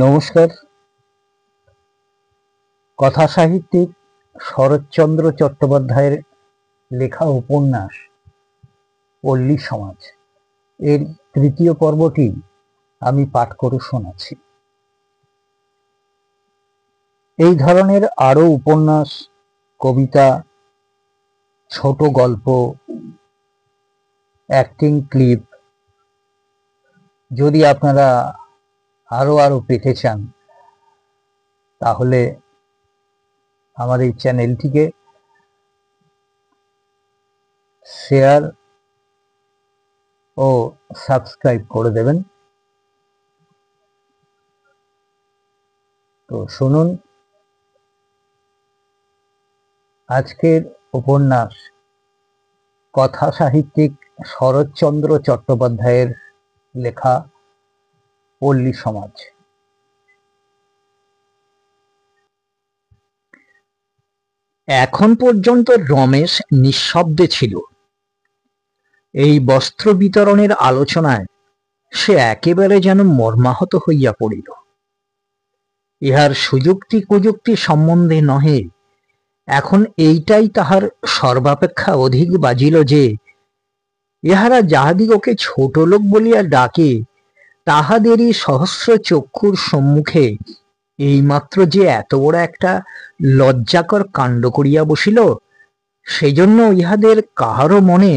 নমস্কার। কথা সাহিত্যিক শরৎচন্দ্র চট্টোপাধ্যায়ের লেখা উপন্যাস পল্লী সমাজ এর তৃতীয় পর্বটি আমি পাঠ করে শোনাচ্ছি। এই ধরনের আরো উপন্যাস, কবিতা, ছোট গল্প, অ্যাক্টিং ক্লিপ যদি আপনারা আরো পেতে চান তাহলে আমার এই চ্যানেলটিকে শেয়ার ও সাবস্ক্রাইব করে দেবেন। তো শুনুন আজকের উপন্যাস কথা সাহিত্যিক শরৎচন্দ্র চট্টোপাধ্যায়ের লেখা পল্লী সমাজ। এখন পর্যন্ত রমেশ নিঃশব্দে ছিল। এই বস্ত্র বিতরণের আলোচনায় সে একেবারে যেন মর্মাহত হইয়া পড়িল। ইহার সুযুক্তি কুযুক্তি সম্বন্ধে নহে, এখন এইটাই তাহার সর্বাপেক্ষা অধিক বাজিল যে ইহারা যাহাদিগকে ছোট লোক বলিয়া ডাকে তাহাদেরই সহস্র চক্ষুর সম্মুখে এইমাত্র যে এত বড় একটা লজ্জাকর কাণ্ড করিয়া বসিল, সেজন্য ইহাদের কাহারও মনে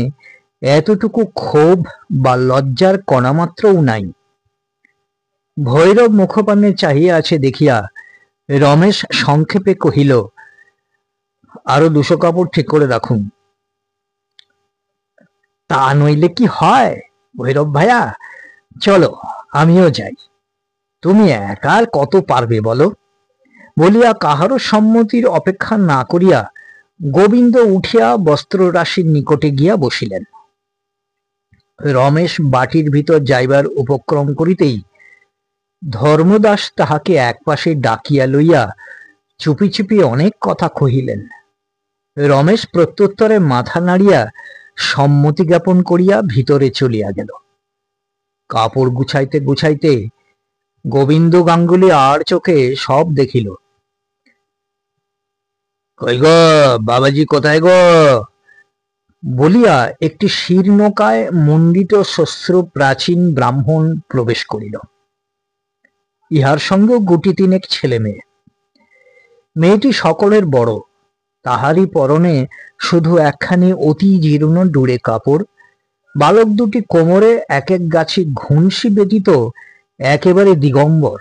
এতটুকু ক্ষোভ বা লজ্জার কণামাত্রও নাই। ভৈরব মুখপানে চাহিয়া আছে দেখিয়া রমেশ সংক্ষেপে কহিল, আরো 200 কাপড় ঠিক করে রাখুন। তা নইলে কি হয় ভৈরব ভাইয়া, চলো আমিও যাই, তুমি একা আর কত পারবে বলো। বলিয়া কাহারও সম্মতির অপেক্ষা না করিয়া গোবিন্দ উঠিয়া বস্ত্ররাশির নিকটে গিয়া বসিলেন। রমেশ বাটির ভিতর যাইবার উপক্রম করিতেই ধর্মদাস তাহাকে একপাশে ডাকিয়া লইয়া চুপি চুপি অনেক কথা কহিলেন। রমেশ প্রত্যুত্তরে মাথা নাড়িয়া সম্মতি জ্ঞাপন করিয়া ভিতরে চলিয়া গেল। কাপড় গুছাইতে গুছাইতে গোবিন্দ গাঙ্গুলি আর চোখে সব দেখিল। কই গো বাবাজি, কোথায় গো বলিয়া একটি শীর্ণকায় মণ্ডিত শ্বশ্রু প্রাচীন ব্রাহ্মণ প্রবেশ করিল। ইহার সঙ্গে গুটি তিনেক ছেলে মেয়ে। মেয়েটি সকলের বড়, তাহারই পরনে শুধু একখানি অতি জীর্ণ ডুরে কাপড়। বালক দুটি কোমরে এক এক গাছি ঘুনসি ব্যতীত একেবারে দিগম্বর।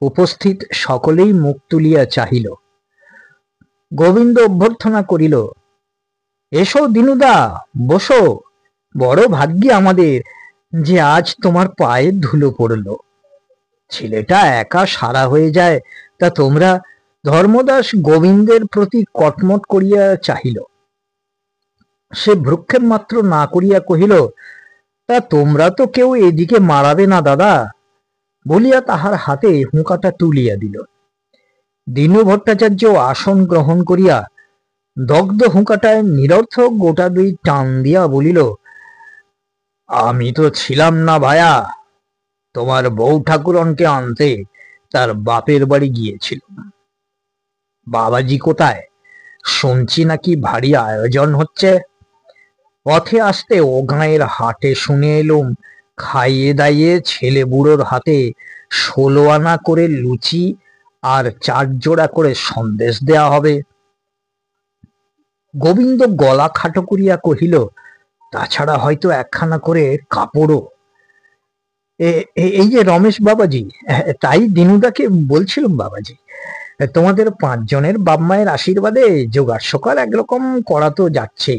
উপস্থিত সকলেই মুখ তুলিয়া চাহিল। গোবিন্দ অভ্যর্থনা করিল, এসো দিনুদা, বসো, বড় ভাগ্যি আমাদের যে আজ তোমার পায়ে ধুলো পড়ল। ছেলেটা একা সারা হয়ে যায় তা তোমরা। ধর্মদাস গোবিন্দের প্রতি কটমট করিয়া চাহিল। সে ভ্রুক্ষেপ মাত্র না করিয়া কহিল, তা তোমরা তো কেউ এদিকে মারাবে না দাদা, বলিয়া তাহার হাতে হুঁকাটা তুলিয়া দিল। দীনু ভট্টাচার্য আসন গ্রহণ করিয়া দগ্ধ হুঁকাটায় নিরর্থক গোটা দুই টান দিয়া বলিল, আমি তো ছিলাম না ভায়া, তোমার বউ ঠাকুরনকে আনতে তার বাপের বাড়ি গিয়েছিল। বাবাজি কোথায়? শুনছি নাকি ভারী আয়োজন হচ্ছে। পথে আসতে ও গাঁয়ের হাটে শুনে এলুম খাইয়ে দাইয়ে ছেলে বুড়োর হাতে 16 আনা করে লুচি আর 4 জোড়া করে সন্দেশ দেয়া হবে। গোবিন্দ গলা খাটো করিয়া কহিল, তাছাড়া হয়তো একখানা করে কাপড়ও। এই যে রমেশ বাবাজি, তাই দিনুদাকে বলছিলাম বাবাজি, তোমাদের 5 জনের বাপ মায়ের আশীর্বাদে জোগাড় সকার একরকম করা তো যাচ্ছে,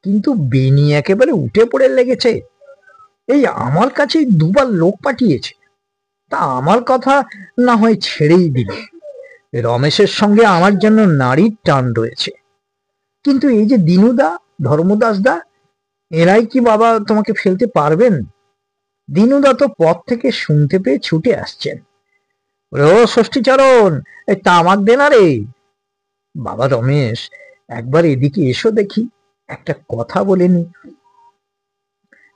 কিন্তু বেনি একেবারে উঠে পড়ে লেগেছে। এই আমার কাছে 2বার লোক পাঠিয়েছে, তা আমার কথা না হয় ছেড়েই দিল। রমেশের সঙ্গে আমার জন্য নারীর টান রয়েছে, কিন্তু এই যে দিনুদা, ধর্মদাস দা, এরাই কি বাবা তোমাকে ফেলতে পারবেন? দিনুদা তো পথ থেকে শুনতে পেয়ে ছুটে আসছেন, ও ষষ্ঠীচরণ, তামাক দে না রে। বাবা রমেশ, একবার এদিকে এসো দেখি, একটা কথা বলে নি।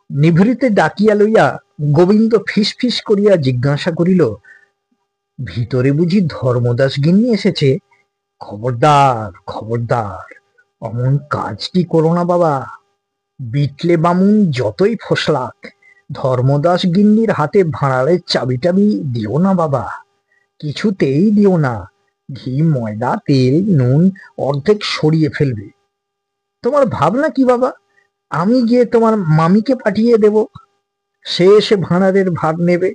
নিভৃতে ডাকিয়া লইয়া গোবিন্দ ফিস ফিস করিয়া জিজ্ঞাসা করিল, ভিতরে বুঝি ধর্মদাস গিন্নি এসেছে? খবরদার খবরদার, অমন কাজটি করো না বাবা। বিটলে বামুন যতই ফোসলাক, ধর্মদাস গিন্নির হাতে ভাঁড়ারের চাবি টাবি দিও না বাবা, কিছুতেই দিও না। ঘি ময়দা তেল নুন অর্ধেক সরিয়ে ফেলবে। তোমার ভাবনা কি বাবা? আমি গিয়ে তোমার মামিকে পাঠিয়ে দেব, সে এসে ভাঁড়ারের ভার নেবে।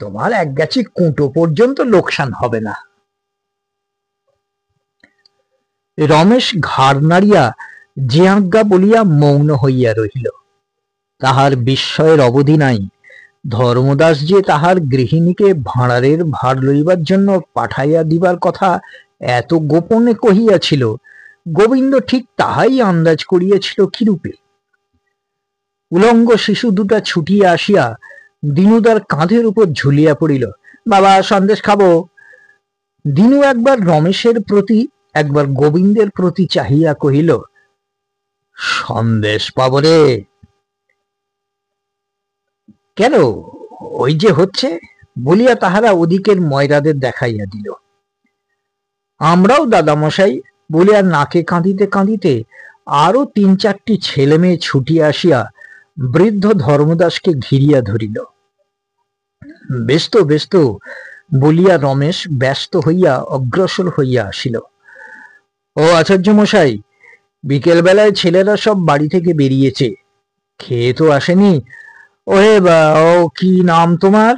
তোমার এক গাছি কুঁটো পর্যন্ত লোকসান হবে না। রমেশ ঘাড় নাড়িয়া যে আজ্ঞা বলিয়া মৌন হইয়া রহিল। তাহার বিস্ময়ের অবধি নাই। ধর্মদাস যে তাহার গৃহিণীকে ভাঁড়ারের ভার লইবার জন্য পাঠাইয়া দিবার কথা এত গোপনে কহিয়াছিল, গোবিন্দ ঠিক তাহাই আন্দাজ করিয়াছিল কিরূপে। উলঙ্গ শিশু দুটা ছুটিয়া আসিয়া দিনুদার কাঁধের উপর ঝুলিয়া পড়িল। বাবা, সন্দেশ খাবো। দিনু একবার রমেশের প্রতি একবার গোবিন্দের প্রতি চাহিয়া কহিল, সন্দেশ পাব রে? কেন, ওই যে হচ্ছে বলিয়া তাহারা ওদিকের ময়রাদের দেখাইয়া দিল। আমরাও দাদামশাই বলিয়া নাকে কাঁদিতে কাঁদিতে আরো ৩-৪টি ছেলে মেয়ে ছুটিয়া আসিয়া বৃদ্ধ ধর্মদাসকে ঘিরিয়া ধরিল। ব্যস্ত ব্যস্ত বলিয়া রমেশ ব্যস্ত হইয়া অগ্রসর হইয়া আসিল। ও আচার্য মশাই, বিকেল বেলায় ছেলেরা সব বাড়ি থেকে বেরিয়েছে, খেয়ে তো আসেনি। ওহে বা, ও কি নাম তোমার?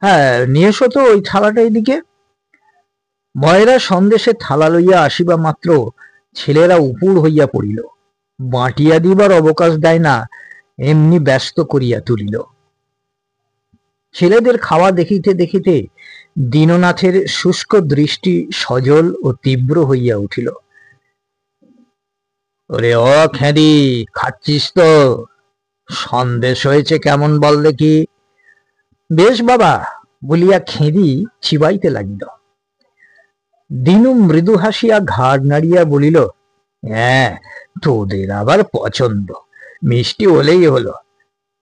হ্যাঁ, নিয়ে এসো তো ওই থালাটা এদিকে। ময়রা সন্দেশের থালা লইয়া আসিবা মাত্র ছেলেরা উপুড় হইয়া পড়িল। বাঁটিয়া দিবার অবকাশ দেয় না, এমনি ব্যস্ত করিয়া তুলিল। ছেলেদের খাওয়া দেখিতে দেখিতে দীননাথের শুষ্ক দৃষ্টি সজল ও তীব্র হইয়া উঠিল। ওরে ও খেদি, খাচ্ছিস তো? সন্দেশ হয়েছে কেমন বল দেখি। বেশ বাবা বলিয়া খেদি চিবাইতে লাগিল। দিনু মৃদু হাসিয়া ঘাড় নাড়িয়া বলিল, হ্যাঁ, তোদের আবার পছন্দ, মিষ্টি হলেই হলো।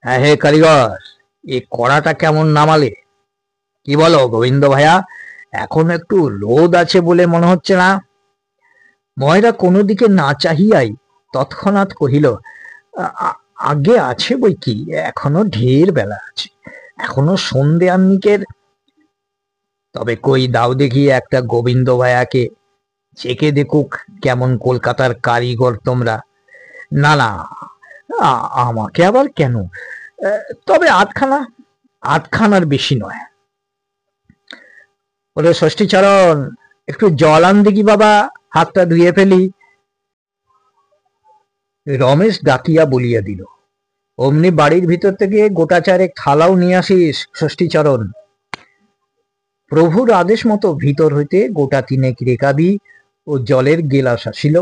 হ্যাঁ হে কারিগর, এই কড়াটা কেমন নামালে? কি বলো গোবিন্দ ভাইয়া, এখন একটু রোদ আছে বলে মনে হচ্ছে না? ময়রা কোনো দিকে না চাহিয়াই তৎক্ষণাৎ কহিল, আগে আছে বই কি, এখনো ঢের বেলা আছে, এখনো সন্ধে আহ্নিকের। তবে কই দাও দেখি একটা গোবিন্দ ভাইয়াকে, চেকে দেখুক কেমন কলকাতার কারিগর তোমরা। না না, আমাকে আবার কেন, তবে আধখানার বেশি নয়। ওরে ষষ্ঠীচরণ, একটু জল আন দেখি বাবা, হাতটা ধুয়ে ফেলি। রমেশ ডাকিয়া বলিয়া দিল, অমনি বাড়ির ভিতর থেকে গোটা চারেক থালাও নিয়ে আসিস ষষ্ঠীচরণ। প্রভুর আদেশ মতো ভিতর হইতে গোটা 3 রেকাবি ও জলের গেলাস আসিল,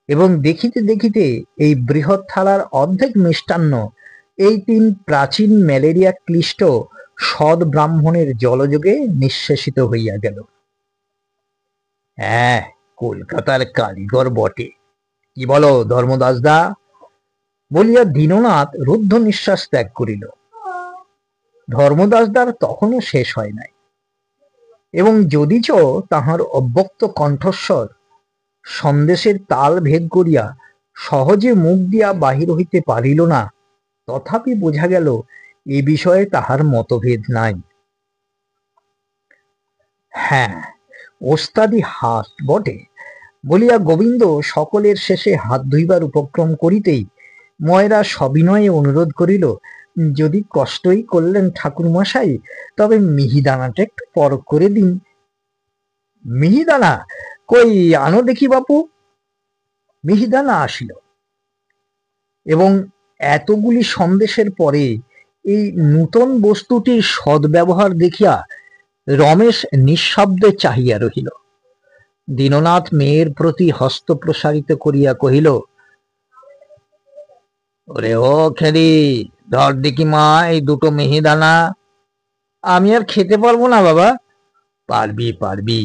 এবং দেখিতে দেখিতে এই বৃহৎ থালার অর্ধেক মিষ্টান্ন এই 3 প্রাচীন ম্যালেরিয়া ক্লিষ্ট সৎ ব্রাহ্মণের জলযোগে নিঃশেষিত হইয়া গেল। হ্যাঁ, কলকাতার কারিগর বটে, কি বলো ধর্মদাসদা? বলিয়া দীননাথ রুদ্ধ নিঃশ্বাস ত্যাগ করিল। ধর্মদাসদার তখনও শেষ হয় নাই, এবং যদিচ তাহার অব্যক্ত কণ্ঠস্বর সন্দেশের তাল ভেদ করিয়া সহজে মুখ দিয়া বাহির হইতে পারিল না, তথাপি বোঝা গেল এ বিষয়ে তাহার মতভেদ নাই। হ্যাঁ, ওস্তাদি হাত বটে বলিয়া গোবিন্দ সকলের শেষে হাত ধুইবার উপক্রম করিতেই ময়রা সবিনয়ে অনুরোধ করিল, যদি কষ্টই করলেন ঠাকুর মশাই, তবে মিহিদানাটা একটু পরখ করে দিন। মিহিদানা কই, আনো দেখি বাপু। মিহিদানা আসিল, এবং এতগুলি সন্দেশের পরে এই নূতন বস্তুটির সদ্ব্যবহার দেখিয়া রমেশ নিঃশব্দে চাহিয়া রহিল। দীননাথ মেয়ের প্রতি হস্ত প্রসারিত করিয়া কহিল, ওরে ও খেদি, ধর দেখি মা এই 2টো মিহিদানা। আমি আর খেতে পারবো না বাবা। পারবি পারবি,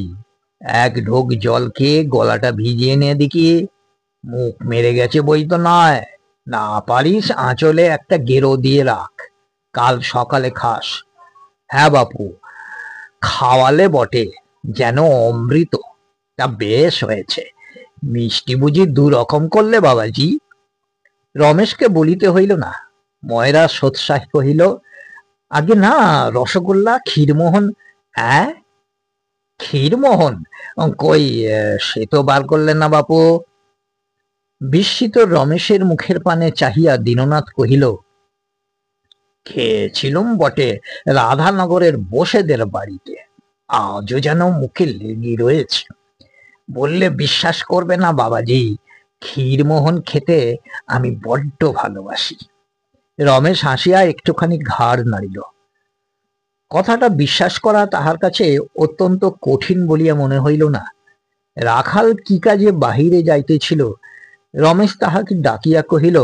এক ঢোক জল খেয়ে গলাটা ভিজিয়ে নে দেখি। মুখ মেরে গেছে বই তো নয়, না পারিস আঁচলে একটা গেরো দিয়ে রাখ, কাল সকালে খাস। হ্যাঁ বাপু, খাওয়ালে বটে, যেন অমৃত। তা বেশ হয়েছে, মিষ্টি বুঝি 2 রকম করলে বাবাজি? রমেশকে বলিতে হইল না। ময়রা সোৎসাহে কহিল, আগে না, রসগোল্লা, ক্ষীরমোহন। হ্যাঁ, ক্ষীরমোহন কই, সে তো বার করলেন না বাপু। বিস্মিত রমেশের মুখের পানে চাহিয়া দীননাথ কহিল, খেয়েছিলুম বটে রাধানগরের বসেদের বাড়িতে, আজও যেন মুখে লেগে রয়েছে। বললে বিশ্বাস করবে না বাবাজি, ক্ষীরমোহন খেতে আমি বড্ড ভালোবাসি। রমেশ হাসিয়া একটুখানি ঘাড় নাড়িল। কথাটা বিশ্বাস করা তাহার কাছে অত্যন্ত কঠিন বলিয়া মনে হইল না। রাখাল কি কাজে বাহিরে যাইতেছিল, রমেশ তাহাকে ডাকিয়া কহিল,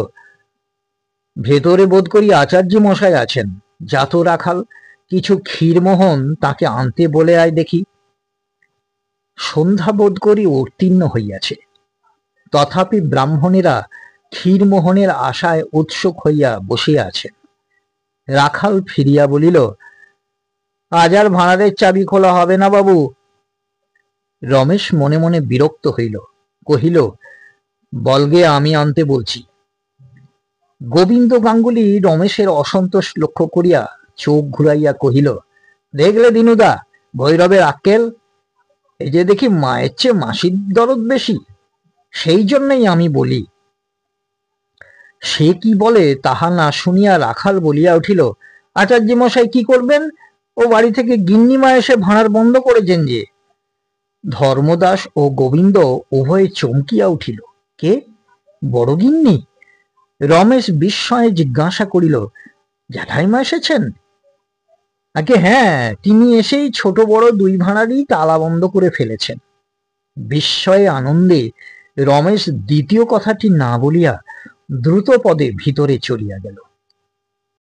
ভেতরে বোধ করি আচার্য মশাই আছেন, যা তো রাখাল, কিছু ক্ষীরমোহন তাকে আনতে বলে আয় দেখি। সন্ধ্যা বোধ করি উত্তীর্ণ হইয়াছে, তথাপি ব্রাহ্মণেরা ক্ষীরমোহনের আশায় উৎসুক হইয়া বসিয়া আছেন। রাখাল ফিরিয়া বলিল, আজ আর ভাঁড়ারের চাবি খোলা হবে না বাবু। রমেশ মনে মনে বিরক্ত হইল, কহিল, বলগে আমি আনতে বলছি। গোবিন্দ গাঙ্গুলি রমেশের অসন্তোষ লক্ষ্য করিয়া চোখ ঘুরাইয়া কহিল, দেখলে দিনুদা, ভৈরবের আক্কেল, এই যে দেখি মায়ের চেয়ে মাসির দরদ বেশি, সেই জন্যই আমি বলি। সে কি বলে তাহা না শুনিয়া রাখাল বলিয়া উঠিল, আচার্য মশাই কি করবেন? ও বাড়ি থেকে গিন্নিমা এসে ভাঁড়ার বন্ধ করেছেন যে। ধর্মদাস ও গোবিন্দ উভয়ে চমকিয়া উঠিল। কে, বড় গিন্নি? রমেশ বিস্ময়ে জিজ্ঞাসা করিল, জ্যাঠাইমা এসেছেন? আগে হ্যাঁ, তিনি এসেই ছোট বড় 2 ভাঁড়ারই তালা বন্ধ করে ফেলেছেন। বিস্ময়ে আনন্দে রমেশ দ্বিতীয় কথাটি না বলিয়া দ্রুত পদে ভিতরে চলিয়া গেল।